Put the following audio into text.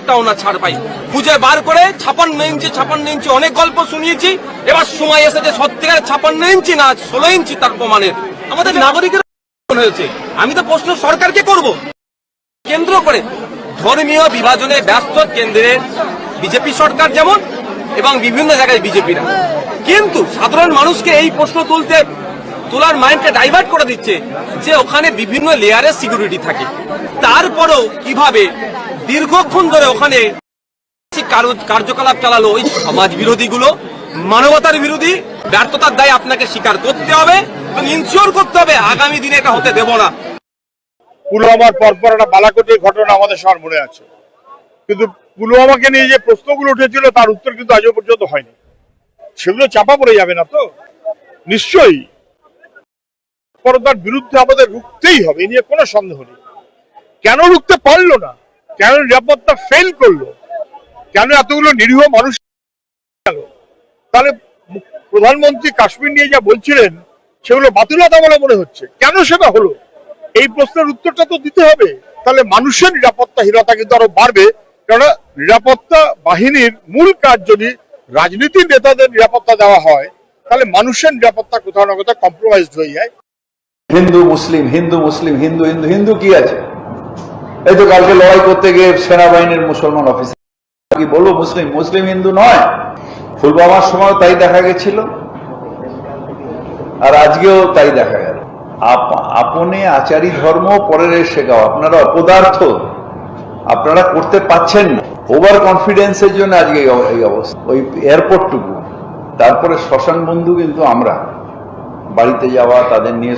একটাও না ছাড় পাই। খুঁজে বার করে 56 ইঞ্চি অনেক গল্প শুনিয়েছি, এবার সময় এসেছে সত্যিকারের 56 ইঞ্চি না 16 ইঞ্চি তার প্রমাণের। আমাদের নাগরিকের হয়েছে। আমি তো প্রশ্ন সরকারকে করব, কেন্দ্র করে ধর্মীয় বিভাজনে ব্যস্ত কেন্দ্রের বিজেপি সরকার যেমন এবং বিভিন্ন জায়গায় বিজেপিরা, কিন্তু সাধারণ মানুষকে এই প্রশ্ন তোলার মাইন্ডকে ডাইভার্ট করে দিচ্ছে যে ওখানে বিভিন্ন লেয়ারের সিকিউরিটি থাকে, তারপরেও কিভাবে দীর্ঘক্ষণ ধরে ওখানে কার্যকলাপ চালালো ওই সমাজ বিরোধীগুলো, মানবতার বিরোধী। ব্যর্থতার দায় আপনাকে স্বীকার করতে হবে এবং ইনশিওর করতে হবে আগামী দিনে এটা হতে দেব না। পুলওয়ামার পরপর একটা বালাকোটের ঘটনা আমাদের সবার মনে আছে, কিন্তু পুলওয়ামাকে নিয়ে যে প্রশ্নগুলো উঠেছিল তার উত্তর কিন্তু আজও পর্যন্ত হয়নি। সেগুলো চাপা পড়ে যাবে না তো? নিশ্চয়ই তার বিরুদ্ধে আমাদের রুখতেই হবে, এ নিয়ে কোনো সন্দেহ নেই। কেন রুখতে পারলো না? কেন নিরাপত্তা ফেল করলো? কেন এতগুলো নিরীহ মানুষ গেল? তাহলে প্রধানমন্ত্রী কাশ্মীর নিয়ে যা বলছিলেন সেগুলো বাতুলতা বলে মনে হচ্ছে। কেন সেটা হলো? এই প্রশ্নের উত্তরটা তো দিতে হবে। তাহলে মানুষের নিরাপত্তাহীনতা কিন্তু আরো বাড়বে, কেননা নিরাপত্তা বাহিনীর মূল কাজ যদি রাজনীতির নেতাদের নিরাপত্তা দেওয়া হয়, তাহলে মানুষের নিরাপত্তা কোথাও না কোথাও কম্প্রোমাইজড হয়ে যায়। হিন্দু মুসলিম হিন্দু মুসলিম হিন্দু হিন্দু হিন্দু কি আছে? এই তো কালকে লড়াই করতে গিয়ে সেনাবাহিনীর মুসলমান অফিসার কি বলবো, মুসলিম মুসলিম হিন্দু নয়। পুলওয়ামার সময় তাই দেখা গেছিল, আর আজকেও তাই দেখা গেল। আপনি আচারী ধর্ম পরের শেখাও, আপনারা অপদার্থ, আপনারা করতে পাচ্ছেন না। ওভার কনফিডেন্সের জন্য আজকে এই অবস্থা। ওই এয়ারপোর্টটুকু, তারপরে শ্মশান বন্ধু কিন্তু আমরা বাড়িতে যাওয়া, তাদের নিয়ে